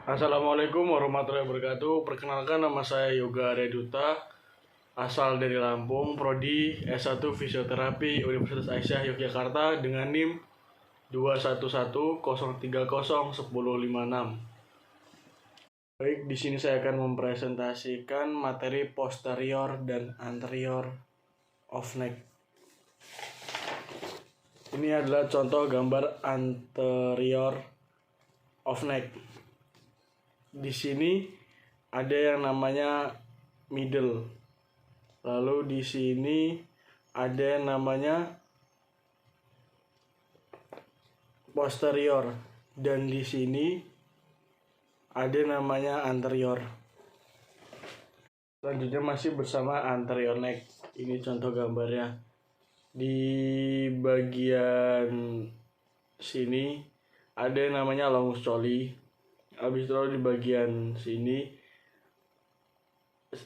Assalamualaikum warahmatullahi wabarakatuh. Perkenalkan, nama saya Yoga Reduta, asal dari Lampung, prodi S1 Fisioterapi Universitas Aisyah Yogyakarta dengan NIM 211030106. Baik, di sini saya akan mempresentasikan materi posterior dan anterior of neck. Ini adalah contoh gambar anterior of neck. Di sini ada yang namanya middle. Lalu di sini ada yang namanya posterior dan di sini ada namanya anterior. Selanjutnya masih bersama anterior neck. Ini contoh gambarnya. Di bagian sini ada yang namanya longus coeli. Habis itu di bagian sini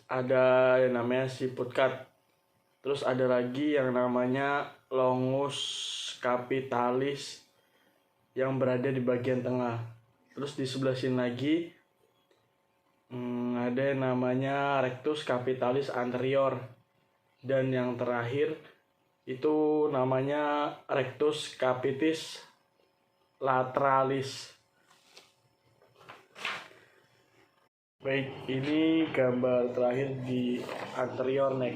ada yang namanya siput cut. Terus ada lagi yang namanya longus capitalis yang berada di bagian tengah. Terus di sebelah sini lagi ada yang namanya rectus capitalis anterior. Dan yang terakhir itu namanya rectus capitis lateralis. Baik, ini gambar terakhir di anterior neck.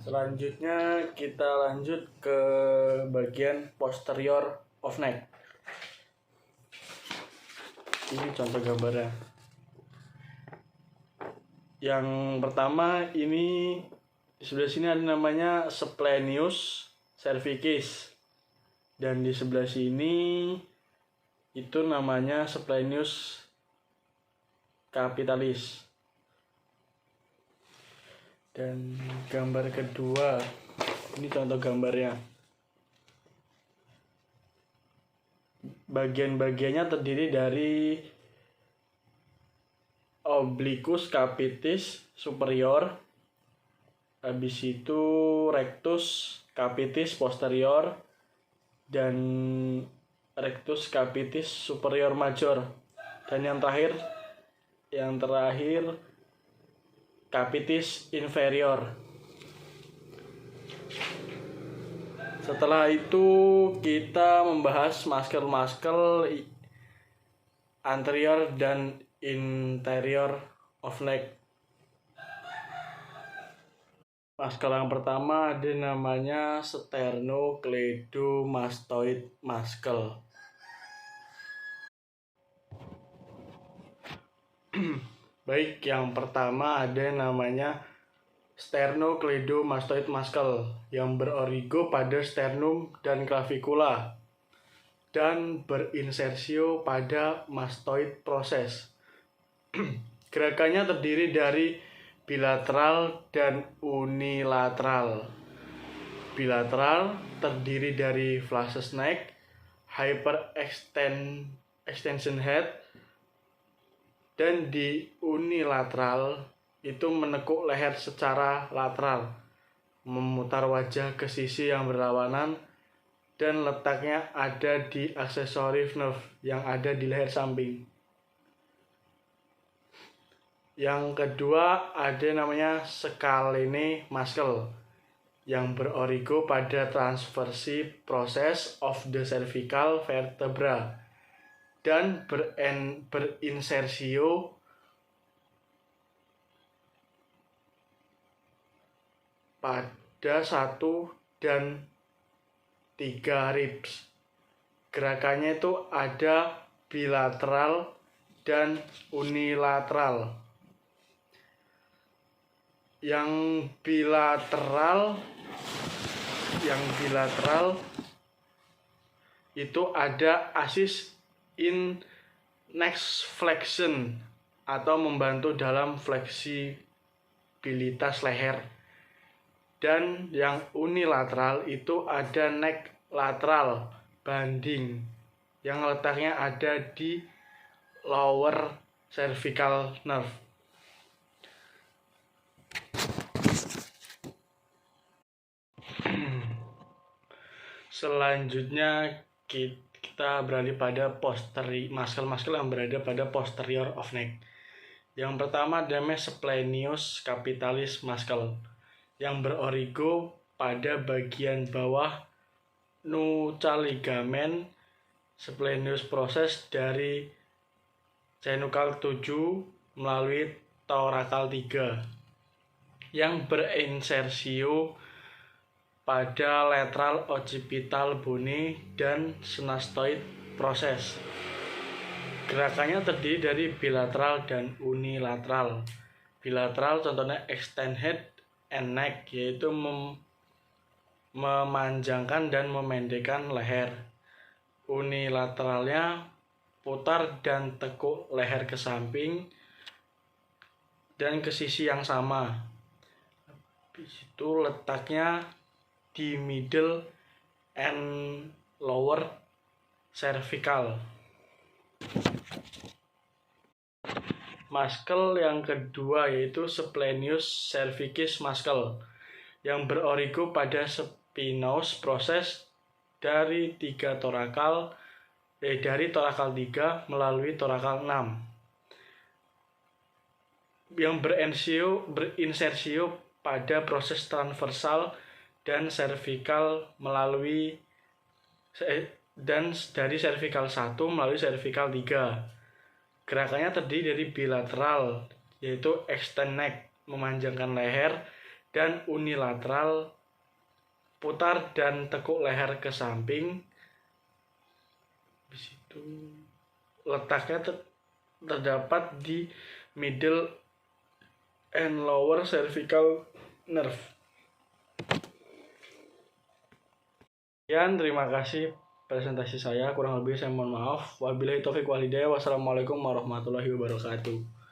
Selanjutnya kita lanjut ke bagian posterior of neck. Ini contoh gambarnya. Yang pertama ini di sebelah sini ada namanya splenius cervicis. Dan di sebelah sini itu namanya splenius capitalis. Dan gambar kedua, ini contoh gambarnya. Bagian-bagiannya terdiri dari obliquus capitis superior, habis itu rectus capitis posterior, dan rectus capitis superior major. Dan yang terakhir capitis inferior. Setelah itu kita membahas muscle anterior dan interior of neck. Muscle yang pertama ada namanya sternocleidomastoid muscle. Baik, yang pertama ada namanya sternocleidomastoid muscle yang berorigo pada sternum dan clavicula dan berinsersio pada mastoid proses. Gerakannya terdiri dari bilateral dan unilateral. Bilateral terdiri dari flaccus neck, hyperextension head, dan di unilateral itu menekuk leher secara lateral, memutar wajah ke sisi yang berlawanan, dan letaknya ada di accessory nerve yang ada di leher samping. Yang kedua ada namanya scalene muscle yang berorigo pada transversi process of the cervical vertebra dan berinsersio pada 1 dan 3 ribs. Gerakannya itu ada bilateral dan unilateral. Yang bilateral itu ada assist in neck flexion atau membantu dalam fleksibilitas leher. Dan yang unilateral itu ada neck lateral banding yang letaknya ada di lower cervical nerve. Selanjutnya kita beralih pada muscle yang berada pada posterior of neck. Yang pertama namanya splenius capitalis muscle yang berorigo pada bagian bawah nuchal ligamen splenius proses dari genuchal 7 melalui thoracal 3 yang berinsersio pada lateral occipital bone dan synostoid proses. Gerakannya terdiri dari bilateral dan unilateral. Bilateral contohnya extend head and neck, yaitu memanjangkan dan memendekkan leher. Unilateralnya putar dan tekuk leher ke samping dan ke sisi yang sama. Habis itu letaknya di middle and lower cervical. Muscle yang kedua yaitu splenius cervicis muscle yang berorigo pada spinous proses dari thoracal 3 melalui thoracal 6 yang berinsersio pada proses transversal dan cervical dari cervical 1 melalui cervical 3. Gerakannya terdiri dari bilateral yaitu extend neck memanjangkan leher dan unilateral putar dan tekuk leher ke samping. Habis itu letaknya terdapat di middle and lower cervical nerve. Sekian, terima kasih presentasi saya. Kurang lebih saya mohon maaf. Wabillahi taufiq wal hidayah. Wassalamualaikum warahmatullahi wabarakatuh.